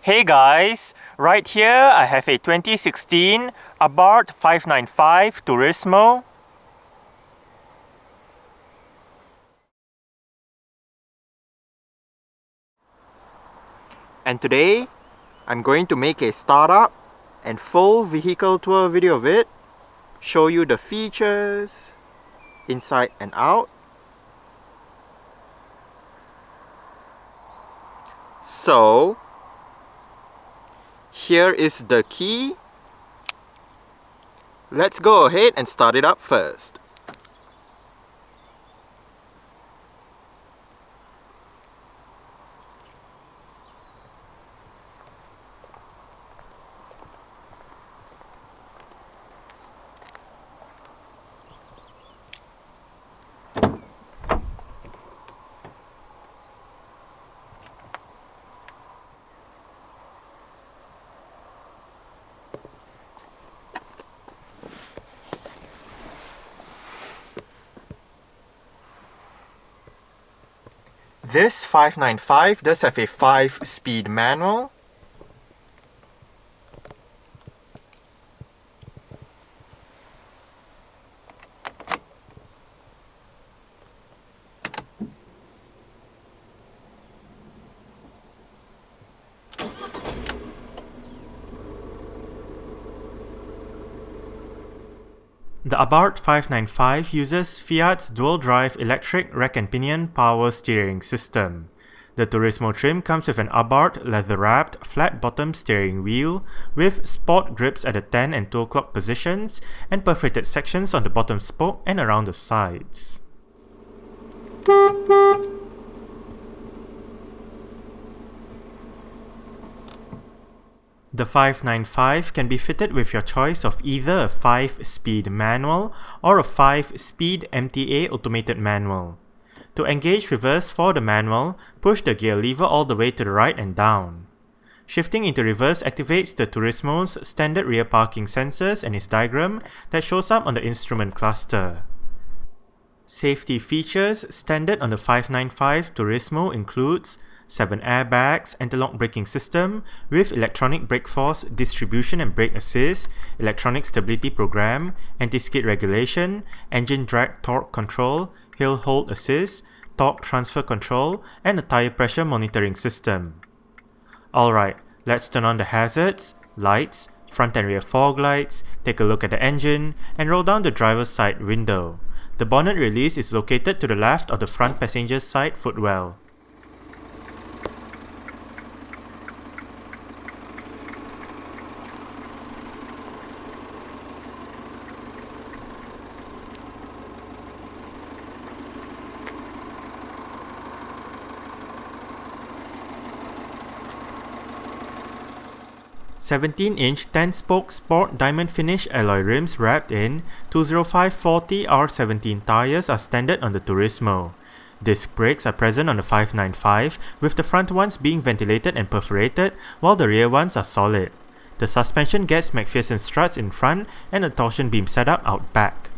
Hey guys, right here I have a 2016 Abarth 595 Turismo. And today I'm going to make a startup and full vehicle tour video of it, show you the features inside and out. So here is the key. Let's go ahead and start it up first. This 595 does have a 5-speed manual. The Abarth 595 uses Fiat's dual-drive electric rack and pinion power steering system. The Turismo trim comes with an Abarth leather-wrapped flat-bottom steering wheel with sport grips at the 10 and 2 o'clock positions and perforated sections on the bottom spoke and around the sides. The 595 can be fitted with your choice of either a 5-speed manual or a 5-speed MTA automated manual. To engage reverse for the manual, push the gear lever all the way to the right and down. Shifting into reverse activates the Turismo's standard rear parking sensors and its diagram that shows up on the instrument cluster. Safety features standard on the 595 Turismo includes 7 airbags, anti-lock braking system with electronic brake force distribution and brake assist, electronic stability program, anti-skid regulation, engine drag torque control, hill hold assist, torque transfer control, and a tire pressure monitoring system. Alright, let's turn on the hazards, lights, front and rear fog lights, take a look at the engine, and roll down the driver's side window. The bonnet release is located to the left of the front passenger's side footwell. (17-inch 10-spoke sport diamond finish alloy rims wrapped in 205/40 R17 tires are standard on the Turismo. Disc brakes are present on the 595, with the front ones being ventilated and perforated, while the rear ones are solid. The suspension gets McPherson struts in front and a torsion beam setup out back.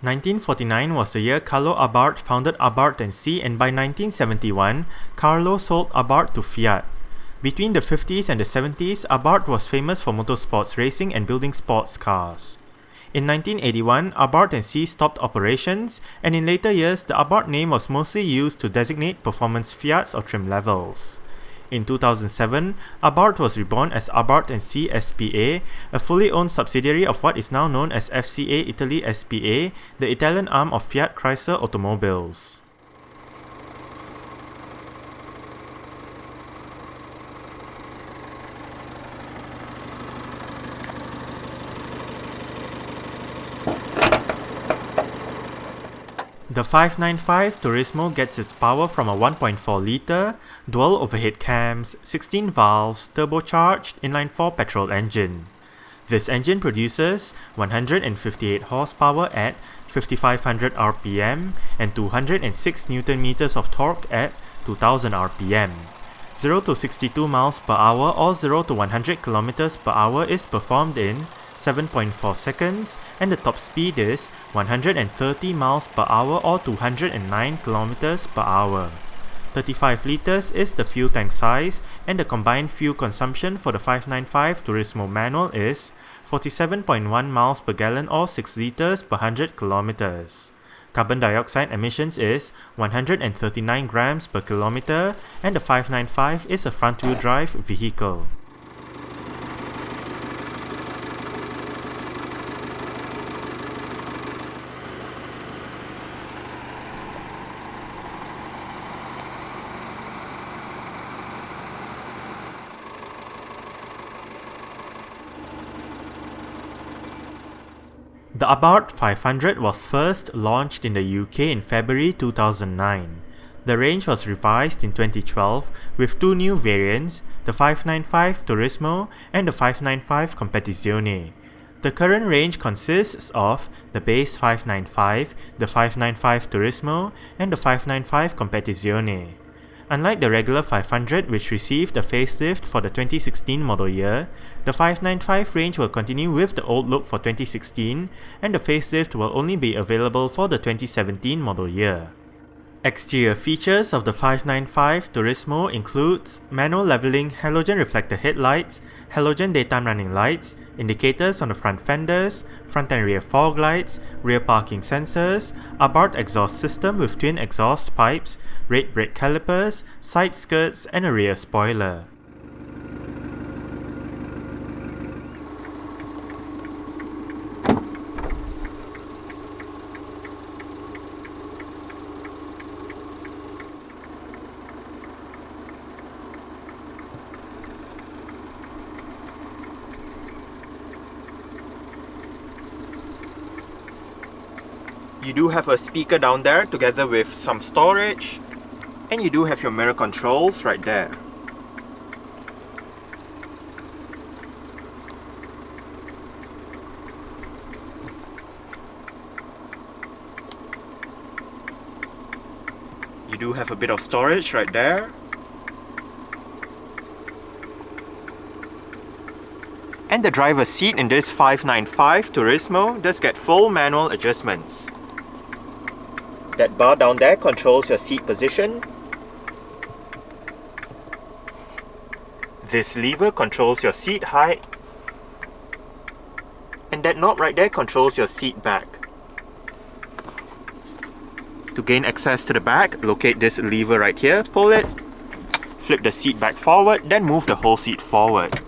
(1949) was the year Carlo Abarth founded Abarth & C, and by 1971, Carlo sold Abarth to Fiat. Between the 50s and the 70s, Abarth was famous for motorsports racing and building sports cars. In 1981, Abarth & C stopped operations, and in later years, the Abarth name was mostly used to designate performance Fiats or trim levels. In 2007, Abarth was reborn as Abarth & C SPA, a fully owned subsidiary of what is now known as FCA Italy SPA, the Italian arm of Fiat Chrysler Automobiles. The 595 Turismo gets its power from a 1.4 litre, dual overhead cams, 16 valves, turbocharged inline-4 petrol engine. This engine produces 158 horsepower at 5500 rpm and 206 Nm of torque at 2000 rpm. 0 to 62 miles per hour or 0 to 100 km per hour is performed in 7.4 seconds, and the top speed is 130 miles per hour or 209 kilometers per hour. 35 liters is the fuel tank size, and the combined fuel consumption for the 595 Turismo manual is 47.1 miles per gallon or 6 liters per 100 kilometers. Carbon dioxide emissions is 139 grams per kilometer, and the 595 is a front-wheel drive vehicle. The Abarth 500 was first launched in the UK in February 2009. The range was revised in 2012 with two new variants, the 595 Turismo and the 595 Competizione. The current range consists of the base 595, the 595 Turismo, and the 595 Competizione. Unlike the regular 500, which received a facelift for the 2016 model year, the 595 range will continue with the old look for 2016, and the facelift will only be available for the 2017 model year. Exterior features of the 595 Turismo includes manual leveling halogen reflector headlights, halogen daytime running lights, indicators on the front fenders, front and rear fog lights, rear parking sensors, Abarth exhaust system with twin exhaust pipes, red brake calipers, side skirts, and a rear spoiler. You do have a speaker down there together with some storage, and you do have your mirror controls right there. You do have a bit of storage right there. And the driver's seat in this 595 Turismo does get full manual adjustments. That bar down there controls your seat position. This lever controls your seat height. And that knob right there controls your seat back. To gain access to the back, locate this lever right here, pull it, flip the seat back forward, then move the whole seat forward.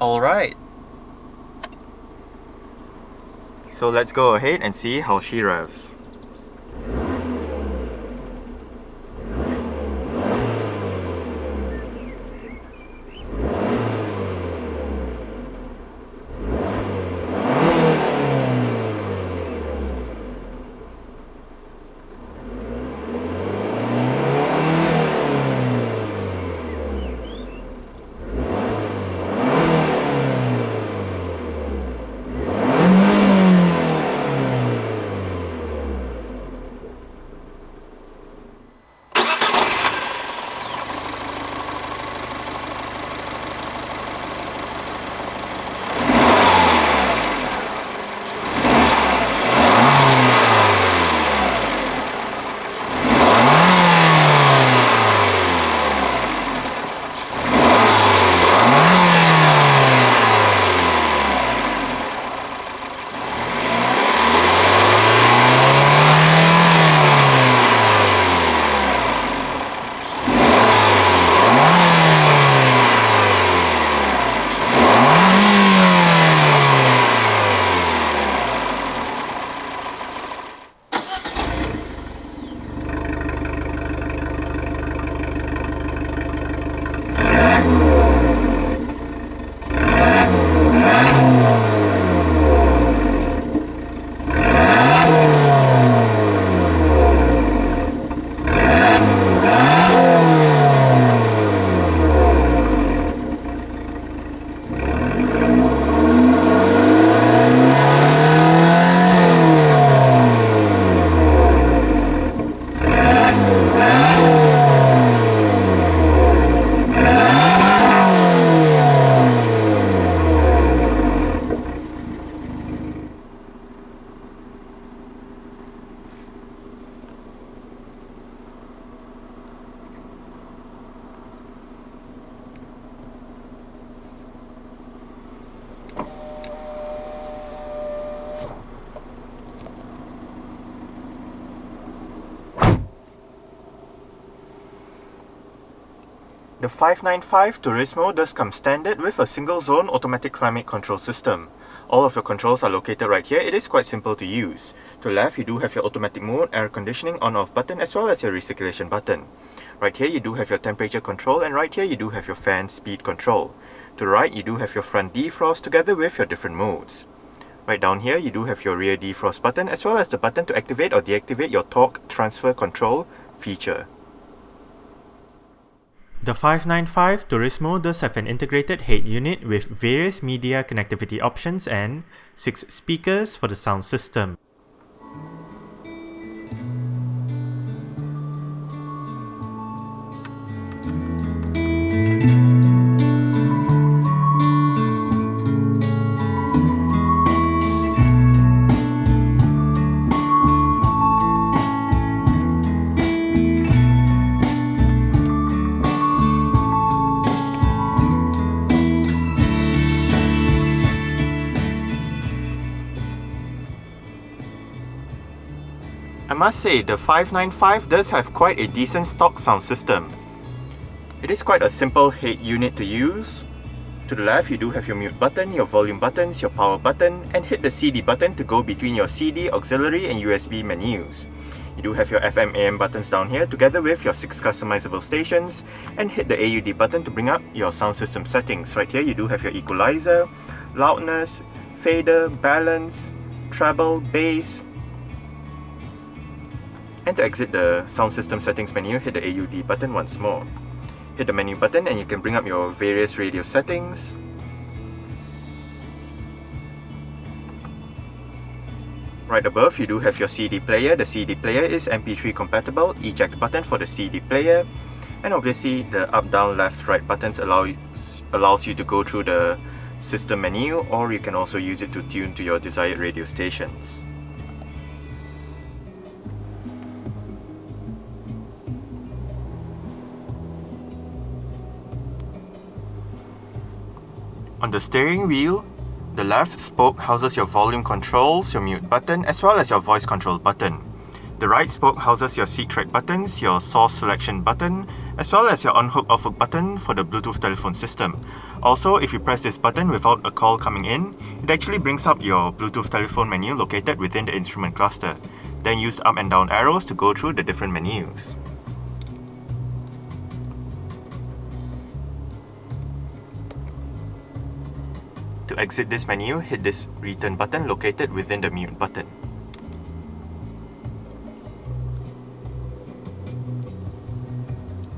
Alright, so let's go ahead and see how she revs. The 595 Turismo does come standard with a single zone automatic climate control system. All of your controls are located right here. It is quite simple to use. To the left, you do have your automatic mode, air conditioning on-off button, as well as your recirculation button. Right here, you do have your temperature control, and right here, you do have your fan speed control. To the right, you do have your front defrost together with your different modes. Right down here, you do have your rear defrost button, as well as the button to activate or deactivate your torque transfer control feature. The 595 Turismo does have an integrated head unit with various media connectivity options and 6 speakers for the sound system. I must say, the 595 does have quite a decent stock sound system. It is quite a simple head unit to use. To the left, you do have your mute button, your volume buttons, your power button, and hit the CD button to go between your CD, auxiliary, and USB menus. You do have your FM AM buttons down here together with your 6 customizable stations, and hit the AUD button to bring up your sound system settings. Right here, you do have your equalizer, loudness, fader, balance, treble, bass. And to exit the sound system settings menu, hit the AUD button once more. Hit the menu button and you can bring up your various radio settings. Right above, you do have your CD player. The CD player is MP3 compatible, eject button for the CD player. And obviously the up, down, left, right buttons allows you to go through the system menu, or you can also use it to tune to your desired radio stations. On the steering wheel, the left spoke houses your volume controls, your mute button, as well as your voice control button. The right spoke houses your seat track buttons, your source selection button, as well as your on-hook off-hook button for the Bluetooth telephone system. Also, if you press this button without a call coming in, it actually brings up your Bluetooth telephone menu located within the instrument cluster. Then use up and down arrows to go through the different menus. To exit this menu, hit this return button located within the mute button.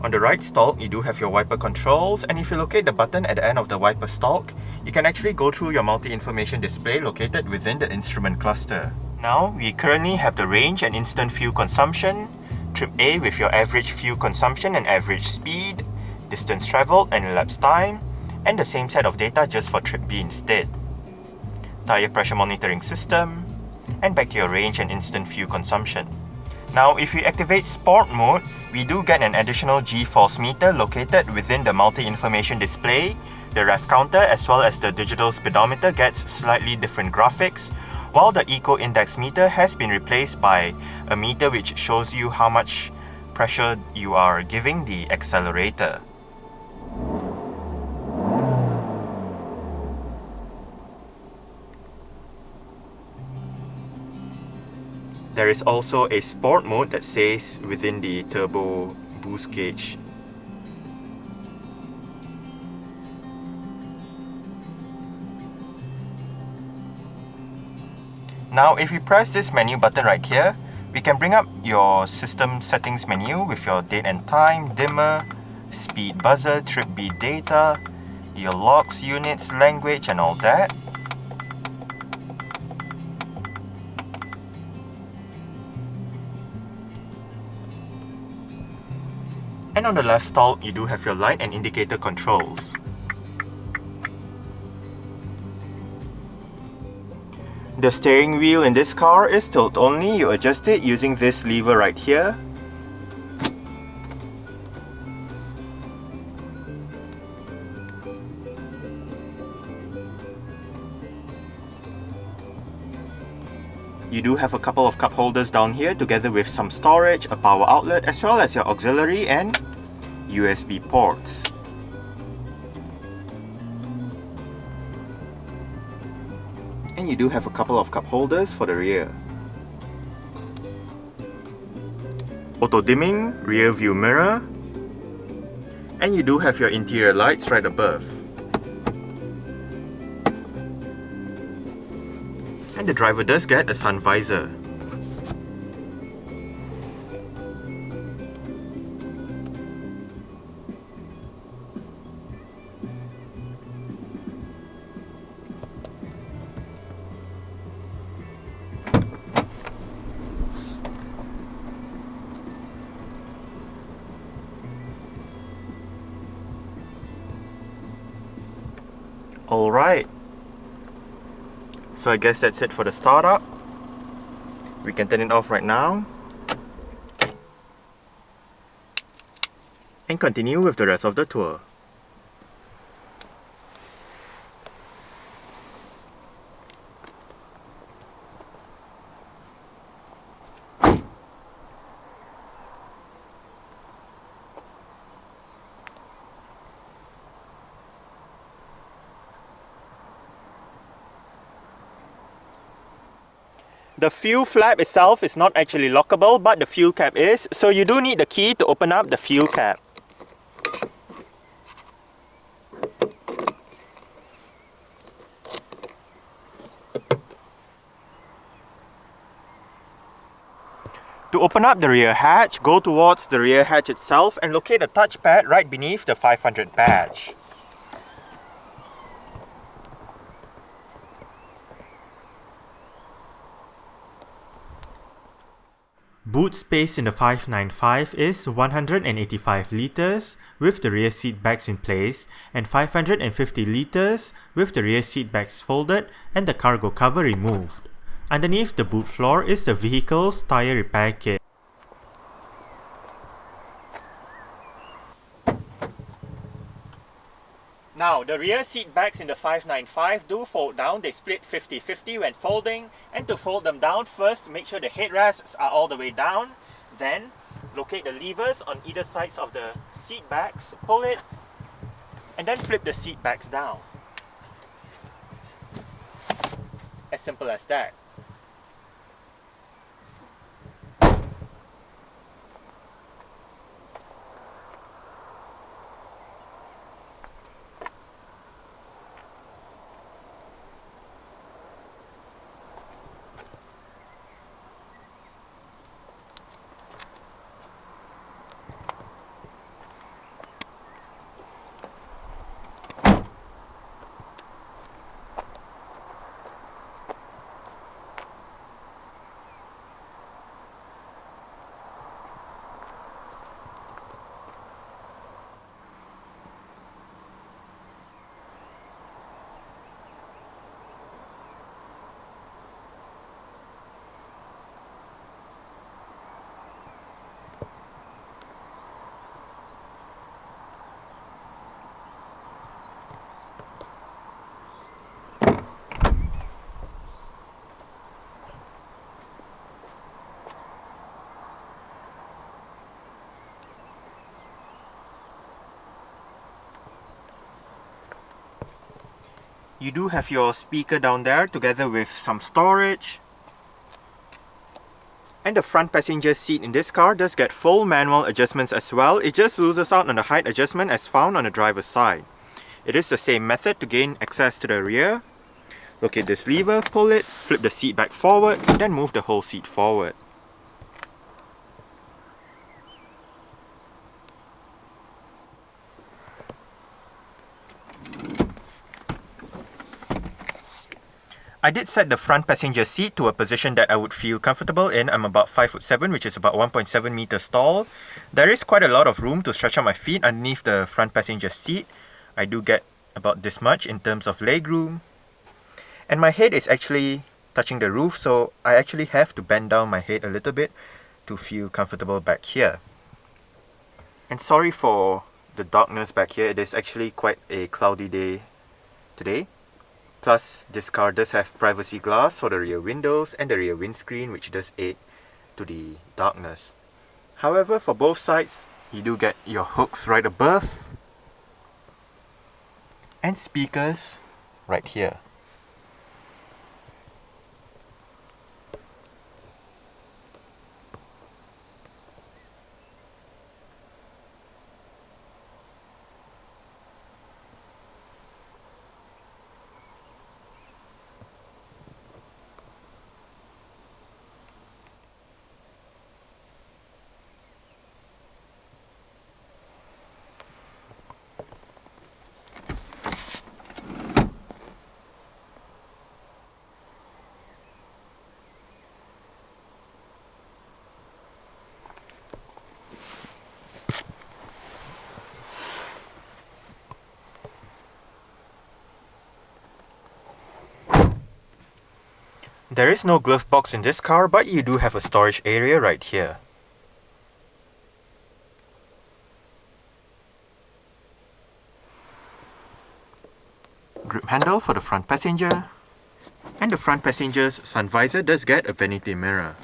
On the right stalk, you do have your wiper controls, and if you locate the button at the end of the wiper stalk, you can actually go through your multi-information display located within the instrument cluster. Now, we currently have the range and instant fuel consumption, trip A with your average fuel consumption and average speed, distance traveled and elapsed time, and the same set of data just for trip B instead. Tire pressure monitoring system, and back to your range and instant fuel consumption. Now, if we activate Sport mode, we do get an additional G-force meter located within the multi-information display. The rev counter as well as the digital speedometer gets slightly different graphics, while the Eco Index meter has been replaced by a meter which shows you how much pressure you are giving the accelerator. There is also a sport mode that says within the turbo boost gauge. Now if we press this menu button right here, we can bring up your system settings menu with your date and time, dimmer, speed buzzer, trip B data, your logs, units, language and all that. And on the left stalk, you do have your light and indicator controls. The steering wheel in this car is tilt only. You adjust it using this lever right here. You do have a couple of cup holders down here together with some storage, a power outlet, as well as your auxiliary and USB ports. And you do have a couple of cup holders for the rear. Auto dimming rear view mirror. And you do have your interior lights right above. And the driver does get a sun visor. Alright, so I guess that's it for the startup. We can turn it off right now and continue with the rest of the tour. The fuel flap itself is not actually lockable, but the fuel cap is, so you do need the key to open up the fuel cap. To open up the rear hatch, go towards the rear hatch itself and locate a touchpad right beneath the 500 badge. Boot space in the 595 is 185 litres with the rear seat backs in place and 550 litres with the rear seat backs folded and the cargo cover removed. Underneath the boot floor is the vehicle's tyre repair kit. Now, the rear seat backs in the 595 do fold down. They split 50-50 when folding. And to fold them down, first make sure the headrests are all the way down. Then, locate the levers on either sides of the seat backs, pull it, and then flip the seat backs down. As simple as that. You do have your speaker down there together with some storage. And the front passenger seat in this car does get full manual adjustments as well. It just loses out on the height adjustment as found on the driver's side. It is the same method to gain access to the rear. Locate this lever, pull it, flip the seat back forward, then move the whole seat forward. I did set the front passenger seat to a position that I would feel comfortable in. I'm about 5'7", which is about 1.7 meters tall. There is quite a lot of room to stretch out my feet underneath the front passenger seat. I do get about this much in terms of leg room. And my head is actually touching the roof, so I actually have to bend down my head a little bit to feel comfortable back here. And sorry for the darkness back here. It is actually quite a cloudy day today. Plus, this car does have privacy glass for the rear windows and the rear windscreen, which does aid to the darkness. However, for both sides, you do get your hooks right above and speakers right here. There is no glove box in this car, but you do have a storage area right here. Grip handle for the front passenger. And the front passenger's sun visor does get a vanity mirror.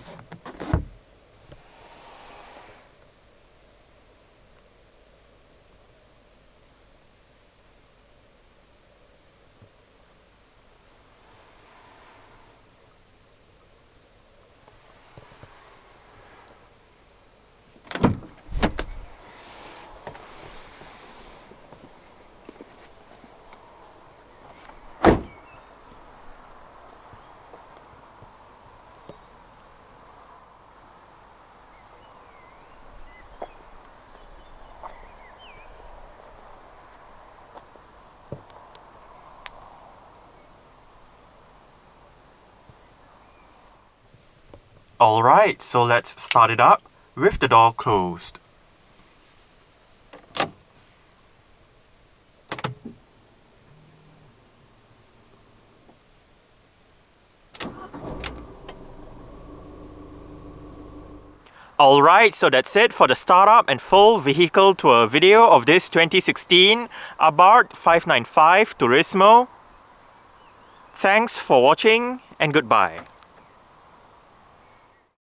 Alright, so let's start it up with the door closed. Alright, so that's it for the startup and full vehicle tour video of this 2016 Abarth 595 Turismo. Thanks for watching and goodbye.